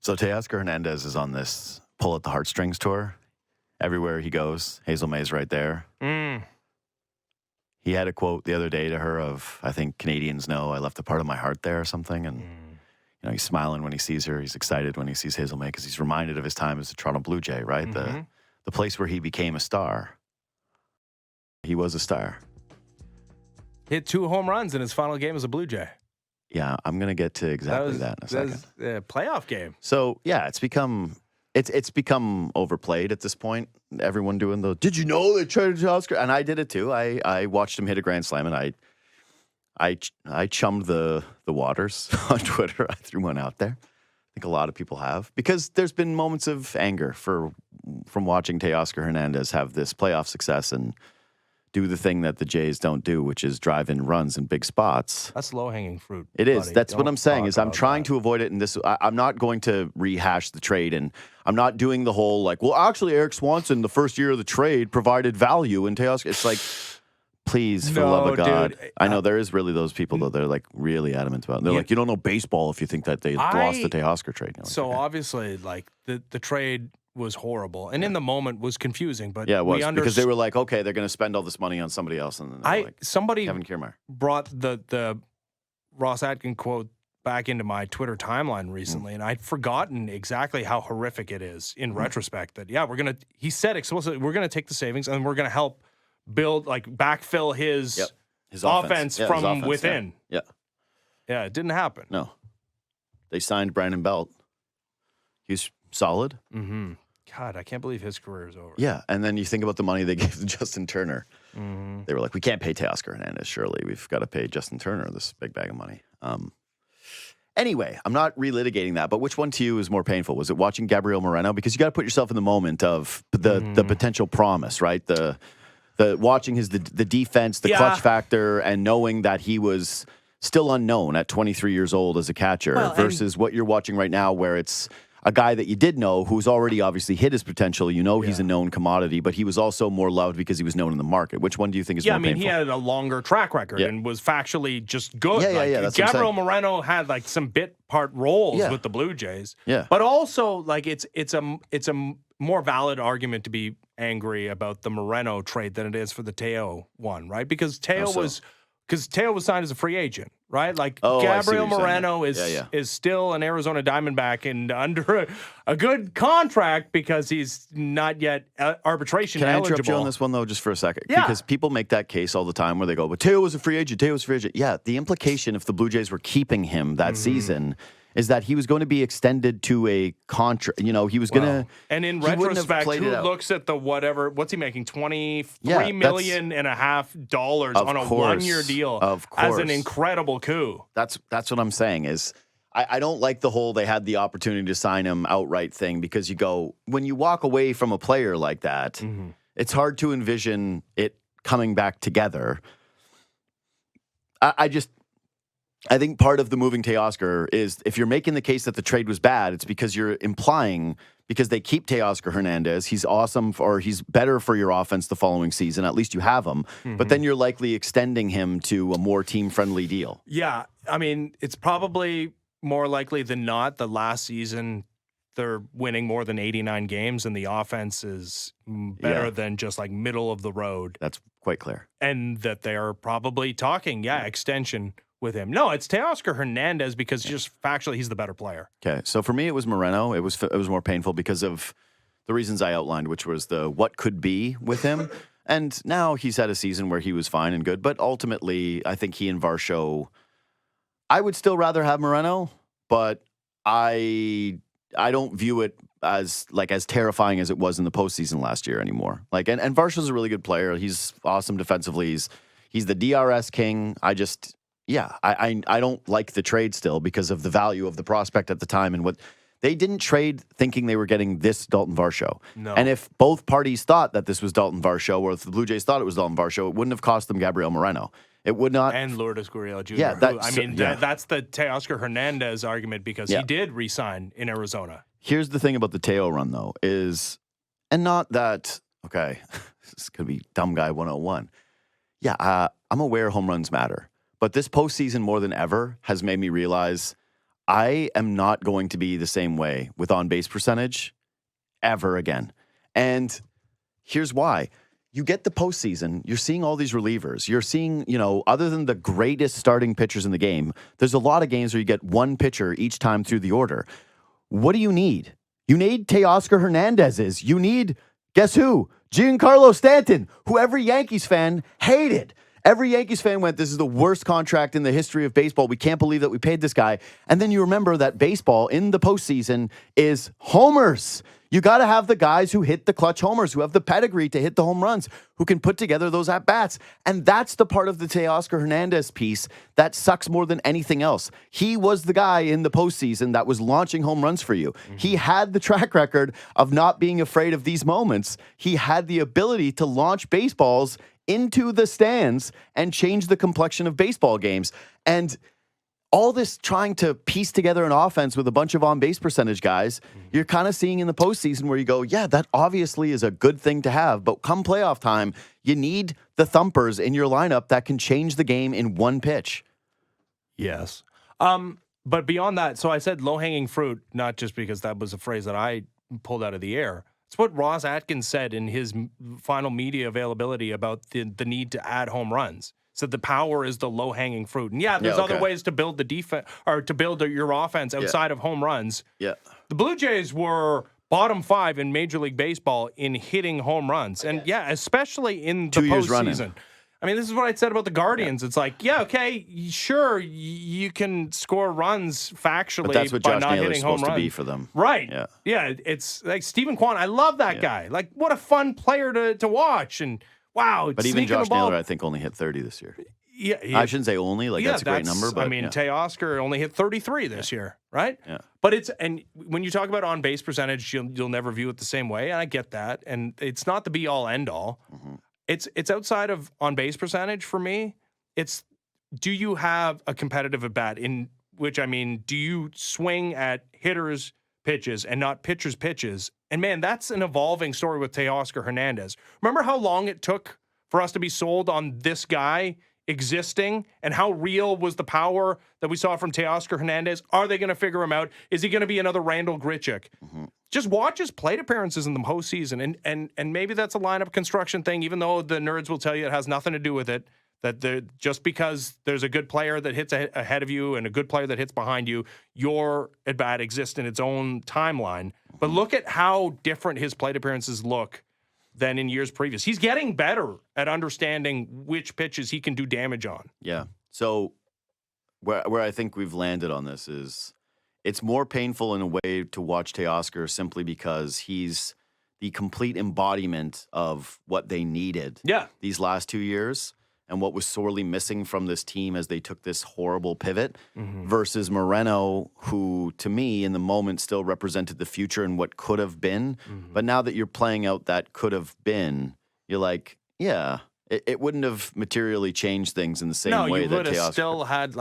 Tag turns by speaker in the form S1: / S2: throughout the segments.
S1: So Teoscar Hernandez is on this pull at the heartstrings tour. Everywhere he goes, Hazel May's right there. He had a quote the other day to her of, I think Canadians know I left a part of my heart there or something. And, he's smiling when he sees her. He's excited when he sees Hazel May because he's reminded of his time as a Toronto Blue Jay, right? The place where he became a star. He was a star.
S2: Hit 2 home runs in his final game as a Blue Jay.
S1: Yeah, I'm going to get to exactly that in a second.
S2: That was a playoff game.
S1: So, yeah, it's become overplayed at this point. Everyone doing did you know they traded Teoscar? And I did it too. I watched him hit a grand slam, and I chummed the waters on Twitter. I threw one out there. I think a lot of people have. Because there's been moments of anger from watching Teoscar Hernandez have this playoff success and do the thing that the Jays don't do, which is drive in runs in big spots.
S2: That's low-hanging fruit.
S1: It is. That's what I'm saying, is I'm trying to avoid it. And I'm not going to rehash the trade, and I'm not doing the whole, actually, Eric Swanson, the first year of the trade, provided value in Teoscar. It's like, please, for the love of God. Dude, I know there is really those people, though, they're, really adamant about it. They're like, you don't know baseball if you think that they lost the Teoscar trade.
S2: Obviously, the trade was horrible, and in the moment was confusing. But
S1: yeah, it was because they were like, okay, they're going to spend all this money on somebody else, and then
S2: somebody
S1: Kevin Kiermaier
S2: brought the Ross Atkin quote back into my Twitter timeline recently, and I'd forgotten exactly how horrific it is in retrospect. That he said explicitly, we're gonna take the savings and we're gonna help build backfill his offense from within.
S1: Yeah,
S2: it didn't happen.
S1: No, they signed Brandon Belt. He's solid.
S2: God, I can't believe his career is over.
S1: Yeah, and then you think about the money they gave to Justin Turner. They were like, we can't pay Teoscar Hernandez, surely. We've got to pay Justin Turner this big bag of money. Anyway, I'm not relitigating that, but which one to you is more painful? Was it watching Gabriel Moreno? Because you got to put yourself in the moment of the potential promise, right? The watching the defense, the clutch factor, and knowing that he was still unknown at 23 years old as a catcher versus what you're watching right now where it's a guy that you did know who's already obviously hit his potential. He's a known commodity, but he was also more loved because he was known in the market. Which one do you think is more painful?
S2: He had a longer track record and was factually just good.
S1: That's
S2: Gabriel Moreno had some bit part roles with the Blue Jays.
S1: Yeah.
S2: But also it's a more valid argument to be angry about the Moreno trade than it is for the Teo one, right? Because Teo was signed as a free agent, right? Gabriel Moreno is still an Arizona Diamondback and under a good contract because he's not yet arbitration eligible.
S1: Can I interrupt you on this one, though, just for a second?
S2: Yeah.
S1: Because people make that case all the time where they go, but Teo was a free agent, Yeah, the implication if the Blue Jays were keeping him that season is that he was going to be extended to a contract. He was going to.
S2: And in retrospect, who looks at what's he making? $23.5 million on a 1-year deal as an incredible coup.
S1: That's what I'm saying is I don't like the whole they had the opportunity to sign him outright thing because when you walk away from a player like that, it's hard to envision it coming back together. I think part of the moving Teoscar is if you're making the case that the trade was bad, it's because you're implying because they keep Teoscar Hernandez, he's awesome or he's better for your offense the following season. At least you have him. But then you're likely extending him to a more team-friendly deal.
S2: Yeah, I mean, it's probably more likely than not the last season they're winning more than 89 games and the offense is better than just middle of the road.
S1: That's quite clear.
S2: And that they are probably talking, extension with him. No, it's Teoscar Hernandez because just factually he's the better player.
S1: Okay, so for me it was Moreno. It was more painful because of the reasons I outlined, which was the what could be with him. And now he's had a season where he was fine and good, but ultimately I think he and Varsho, I would still rather have Moreno, but I don't view it as terrifying as it was in the postseason last year anymore. And Varsho's a really good player. He's awesome defensively. He's the DRS king. I don't like the trade still because of the value of the prospect at the time and what they didn't trade thinking they were getting this Dalton Varsho.
S2: No.
S1: And if both parties thought that this was Dalton Varsho or if the Blue Jays thought it was Dalton Varsho, it wouldn't have cost them Gabriel Moreno. It would not.
S2: And Lourdes Gurriel Jr.
S1: Yeah,
S2: that's the Teoscar Hernandez argument because he did re-sign in Arizona.
S1: Here's the thing about the Teo run, though, and not that, okay, this could be dumb guy 101. Yeah, I'm aware home runs matter. But this postseason more than ever has made me realize I am not going to be the same way with on-base percentage ever again. And here's why. You get the postseason, you're seeing all these relievers. You're seeing, other than the greatest starting pitchers in the game, there's a lot of games where you get one pitcher each time through the order. What do you need? You need Teoscar Hernandez's. You need, guess who? Giancarlo Stanton, who every Yankees fan hated. Every Yankees fan went, this is the worst contract in the history of baseball. We can't believe that we paid this guy. And then you remember that baseball in the postseason is homers. You got to have the guys who hit the clutch homers, who have the pedigree to hit the home runs, who can put together those at-bats. And that's the part of the Teoscar Hernandez piece that sucks more than anything else. He was the guy in the postseason that was launching home runs for you. Mm-hmm. He had the track record of not being afraid of these moments. He had the ability to launch baseballs into the stands and change the complexion of baseball games. And all this trying to piece together an offense with a bunch of on-base percentage guys, you're kind of seeing in the postseason where you go, yeah, that obviously is a good thing to have. But come playoff time, you need the thumpers in your lineup that can change the game in one pitch.
S2: Yes. But beyond that, so I said low-hanging fruit, not just because that was a phrase that I pulled out of the air. It's what Ross Atkins said in his final media availability about the need to add home runs. So the power is the low-hanging fruit. And there's other ways to build the defense or to build your offense outside of home runs.
S1: Yeah.
S2: The Blue Jays were bottom 5 in Major League Baseball in hitting home runs. And especially in the postseason. I mean, this is what I said about the Guardians. Yeah. It's like, okay, sure, you can score runs factually,
S1: but that's what
S2: by
S1: Josh
S2: not
S1: Naylor's
S2: hitting home
S1: supposed
S2: runs.
S1: to be for them.
S2: Right. Yeah, it's like Stephen Kwan. I love that guy. Like, what a fun player to watch. And wow.
S1: But even Josh Naylor, I think, only hit 30 this year.
S2: Yeah,
S1: I shouldn't say only. That's a great number. But
S2: Teoscar only hit 33 this year, right?
S1: Yeah.
S2: But and when you talk about on-base percentage, you'll never view it the same way, and I get that. And it's not the be-all, end-all. Mm-hmm. It's outside of on-base percentage for me. It's, do you have a competitive at-bat, in which, I mean, do you swing at hitters' pitches and not pitchers' pitches? And, man, that's an evolving story with Teoscar Hernandez. Remember how long it took for us to be sold on this guy existing, and how real was the power that we saw from Teoscar Hernandez? Are they going to figure him out? Is he going to be another Randall Grichuk? Mm-hmm. Just watch his plate appearances in the postseason, and maybe that's a lineup construction thing, even though the nerds will tell you it has nothing to do with it, that just because there's a good player that hits ahead of you and a good player that hits behind you, your at-bat exists in its own timeline. Mm-hmm. But look at how different his plate appearances look than in years previous. He's getting better at understanding which pitches he can do damage on.
S1: Yeah. So where I think we've landed on this is it's more painful in a way to watch Teoscar simply because he's the complete embodiment of what they needed these last 2 years and what was sorely missing from this team as they took this horrible pivot versus Moreno, who to me in the moment still represented the future and what could have been. Mm-hmm. But now that you're playing out that could have been, you're like, it wouldn't have materially changed things in the same way that Teoscar. No, you would have
S2: still had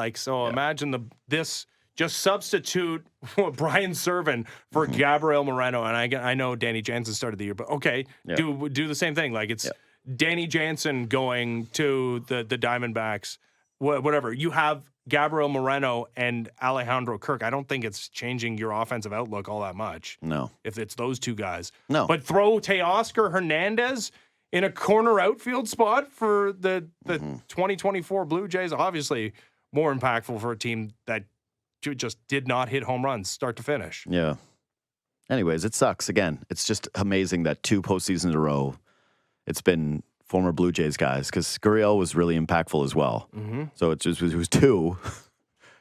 S2: imagine this. Just substitute Brian Serven for Gabriel Moreno, and I know Danny Jansen started the year, but do the same thing. Like it's Danny Jansen going to the Diamondbacks, whatever. You have Gabriel Moreno and Alejandro Kirk. I don't think it's changing your offensive outlook all that much.
S1: No,
S2: if it's those two guys.
S1: No,
S2: but throw Teoscar Hernandez in a corner outfield spot for the 2024 Blue Jays. Obviously, more impactful for a team that just did not hit home runs start to finish.
S1: Yeah. Anyways, it sucks. Again, it's just amazing that 2 postseasons in a row, it's been former Blue Jays guys, because Gurriel was really impactful as well. Mm-hmm. So it was 2,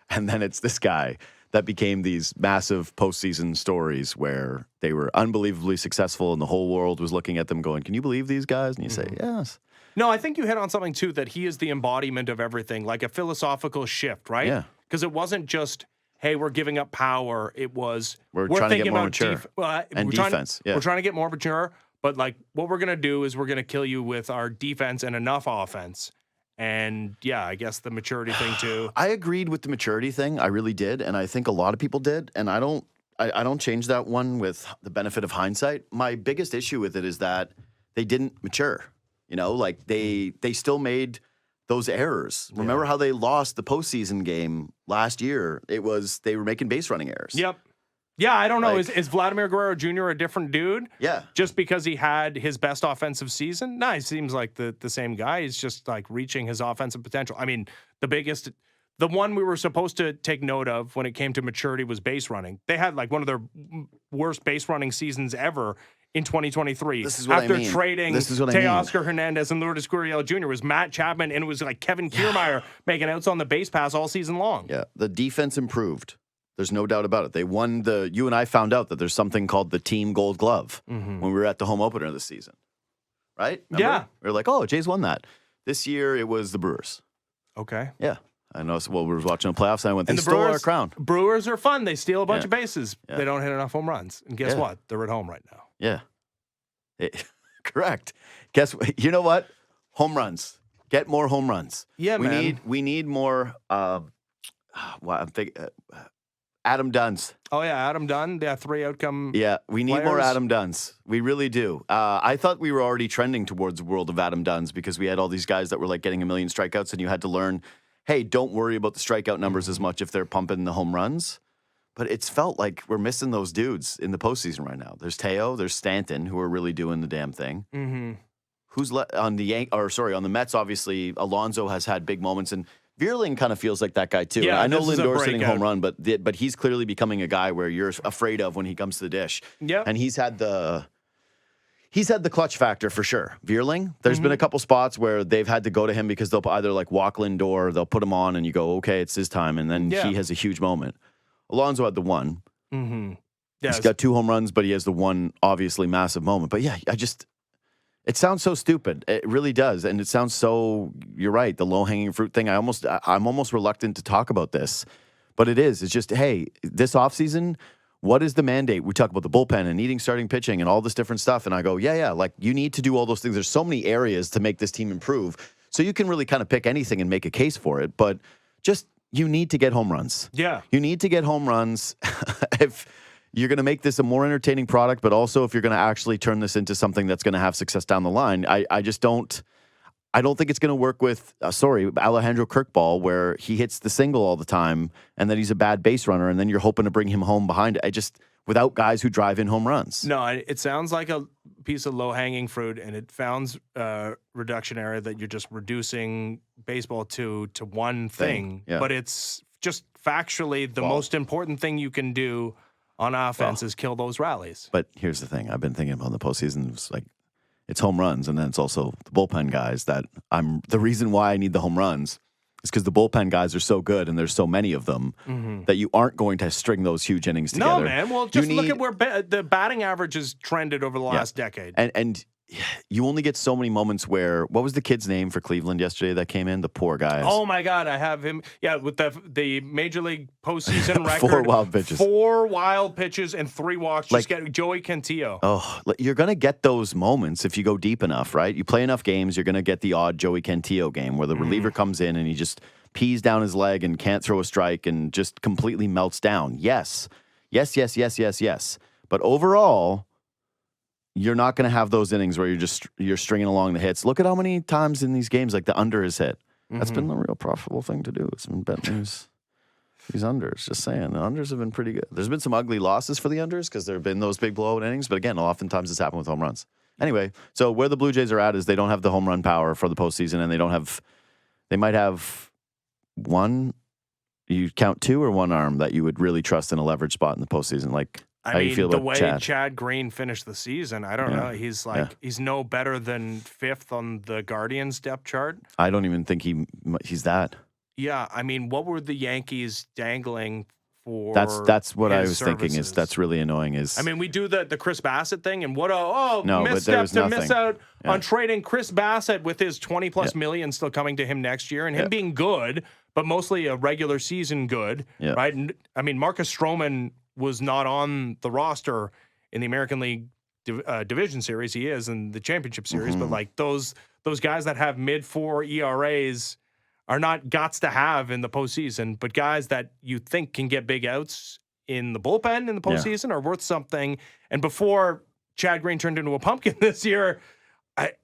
S1: and then it's this guy that became these massive postseason stories where they were unbelievably successful, and the whole world was looking at them going, can you believe these guys? And you say, yes.
S2: No, I think you hit on something, too, that he is the embodiment of everything, like a philosophical shift, right?
S1: Yeah.
S2: Because it wasn't just, hey, we're giving up power. It was
S1: we're trying to get more mature and defense.
S2: We're trying to get more mature, but like what we're gonna do is we're gonna kill you with our defense and enough offense. And I guess the maturity thing too.
S1: I agreed with the maturity thing. I really did, and I think a lot of people did. And I don't change that one with the benefit of hindsight. My biggest issue with it is that they didn't mature. Like they still made those errors. Remember how they lost the postseason game last year? It was they were making base running errors.
S2: Yep. Yeah, I don't know.
S1: Like-
S2: Is Vladimir Guerrero Jr. a different dude?
S1: Yeah.
S2: Just because he had his best offensive season? No, he seems like the same guy. He's just like reaching his offensive potential. I mean, the one we were supposed to take note of when it came to maturity was base running. They had like one of their worst base running seasons ever in 2023.
S1: This is what
S2: After
S1: I mean.
S2: trading
S1: This is what I mean.
S2: Teoscar Hernandez and Lourdes Gurriel Jr. was Matt Chapman, and it was like Kevin Kiermaier making outs on the base pass all season long.
S1: Yeah. The defense improved. There's no doubt about it. They won you and I found out that there's something called the Team Gold Glove when we were at the home opener this season. Right? Remember?
S2: Yeah.
S1: We were like, oh, Jays won that. This year it was the Brewers.
S2: Okay.
S1: Yeah. I know. Well, we were watching the playoffs and I went, they
S2: And the
S1: stole our crown.
S2: Brewers are fun. They steal a bunch
S1: Yeah.
S2: of bases.
S1: Yeah.
S2: They don't hit enough home runs. And guess
S1: Yeah.
S2: what? They're at home right now.
S1: Yeah. Correct. Guess what? You know what? Home runs. Get more home runs.
S2: Yeah, man.
S1: We need more. I'm thinking. Adam Duns.
S2: Oh, yeah, Adam Dunn. Yeah, 3 outcome.
S1: Yeah, we need more
S2: players.
S1: Adam Duns. We really do. I thought we were already trending towards the world of Adam Duns because we had all these guys that were like getting a million strikeouts, and you had to learn, hey, don't worry about the strikeout numbers as much if they're pumping the home runs. But it's felt like we're missing those dudes in the postseason right now. There's Teo, there's Stanton, who are really doing the damn thing.
S2: Mm-hmm.
S1: Who's on the Mets? Obviously, Alonso has had big moments, and Vierling kind of feels like that guy too.
S2: Yeah,
S1: I know
S2: this is a
S1: Lindor's hitting a home
S2: breakout.
S1: run, but he's clearly becoming a guy where you're afraid of when he comes to the dish.
S2: Yep.
S1: And he's had the clutch factor for sure. Vierling, there's been a couple spots where they've had to go to him because they'll either like walk Lindor, they'll put him on, and you go, okay, it's his time, and then
S2: Yeah.
S1: he has a huge moment. Alonso had the one.
S2: Mm-hmm.
S1: He's got 2 home runs, but he has the one obviously massive moment. But yeah, it sounds so stupid. It really does. And it sounds so, you're right, the low-hanging fruit thing. I'm almost reluctant to talk about this, but it is. It's just, hey, this offseason, what is the mandate? We talk about the bullpen and needing starting pitching and all this different stuff. And I go, yeah, like you need to do all those things. There's so many areas to make this team improve. So you can really kind of pick anything and make a case for it. But just, you need to get home runs.
S2: Yeah.
S1: You need to get home runs if you're going to make this a more entertaining product, but also if you're going to actually turn this into something that's going to have success down the line. I don't think it's going to work with, Alejandro Kirkball, where he hits the single all the time and then he's a bad base runner and then you're hoping to bring him home behind it. Without guys who drive in home runs.
S2: No, it sounds like a piece of low-hanging fruit, and it sounds reduction area that you're just reducing baseball to one thing.
S1: Yeah.
S2: But it's just factually the most important thing you can do on offense is kill those rallies.
S1: But here's the thing. I've been thinking about the postseason. It's like, it's home runs, and then it's also the bullpen guys the reason why I need the home runs is because the bullpen guys are so good, and there's so many of them that you aren't going to string those huge innings together.
S2: No, man. Well, just look at where the batting average has trended over the last decade.
S1: And you only get so many moments where, what was the kid's name for Cleveland yesterday that came in? The poor guys.
S2: Oh my God, I have him. Yeah, with the Major League postseason record.
S1: 4 wild pitches.
S2: 4 wild pitches and 3 walks. Just get Joey Cantillo.
S1: Oh, you're going to get those moments if you go deep enough, right? You play enough games, you're going to get the odd Joey Cantillo game where the reliever comes in and he just pees down his leg and can't throw a strike and just completely melts down. Yes. But overall, you're not going to have those innings where you're stringing along the hits. Look at how many times in these games like the under is hit. That's been the real profitable thing to do. It's been betting these unders. Just saying, the unders have been pretty good. There's been some ugly losses for the unders because there have been those big blowout innings. But again, oftentimes it's happened with home runs. Anyway, so where the Blue Jays are at is they don't have the home run power for the postseason, and they might have one. You count 2 or 1 arm that you would really trust in a leverage spot in the postseason, like. How you feel
S2: the
S1: about
S2: way
S1: Chad?
S2: Green finished the season, I don't know. He's he's no better than 5th on the Guardians depth chart.
S1: I don't even think he's that.
S2: Yeah, I mean, what were the Yankees dangling for?
S1: That's what I was thinking.
S2: services?
S1: That's really annoying.
S2: I mean, we do the Chris Bassett thing, and what
S1: No, but there
S2: misstep
S1: was
S2: to miss
S1: nothing.
S2: out
S1: Yeah.
S2: on trading Chris Bassett with his 20+ million still coming to him next year, and him being good, but mostly a regular season good, right? And, I mean, Marcus Stroman was not on the roster in the American League Division Series. He is in the Championship Series, but like those guys that have mid-4 ERAs are not gots to have in the postseason, but guys that you think can get big outs in the bullpen in the postseason are worth something. And before Chad Green turned into a pumpkin this year,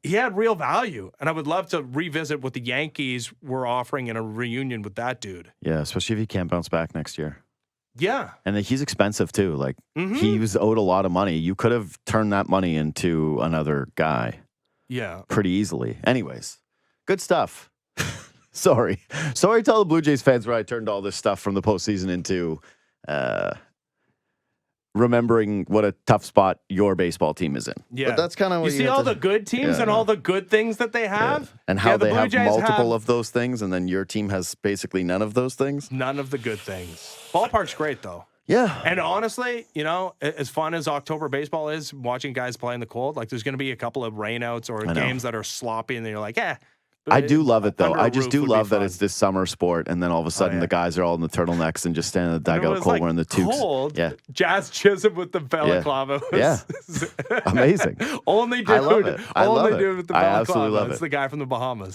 S2: he had real value, and I would love to revisit what the Yankees were offering in a reunion with that dude.
S1: Yeah, especially if he can't bounce back next year.
S2: Yeah.
S1: And he's expensive too. Like he was owed a lot of money. You could have turned that money into another guy.
S2: Yeah.
S1: Pretty easily. Anyways, good stuff. Sorry to tell the Blue Jays fans where I turned all this stuff from the postseason into remembering what a tough spot your baseball team is in.
S2: Yeah.
S1: But that's kind of what
S2: you see all the good teams and all the good things that they have?
S1: And how
S2: the
S1: they
S2: Blue
S1: have
S2: Jays
S1: multiple of those things, and then your team has basically none of those things.
S2: None of the good things. Ballpark's great, though.
S1: Yeah.
S2: And honestly, you know, as fun as October baseball is, watching guys play in the cold, like there's going to be a couple of rainouts or games that are sloppy, and then you're like,
S1: I do love it, though. I just do love that
S2: fun.
S1: it's this summer sport, and then all of a sudden the guys are all in the turtlenecks and just standing in the dugout cold wearing the toques.
S2: Cold.
S1: Yeah.
S2: Jazz Chisholm with the balaclava.
S1: Yeah. Amazing.
S2: Only dude.
S1: I love it. I love
S2: only
S1: it.
S2: dude with the
S1: I
S2: balaclava.
S1: absolutely love
S2: It's
S1: it.
S2: the guy from the Bahamas.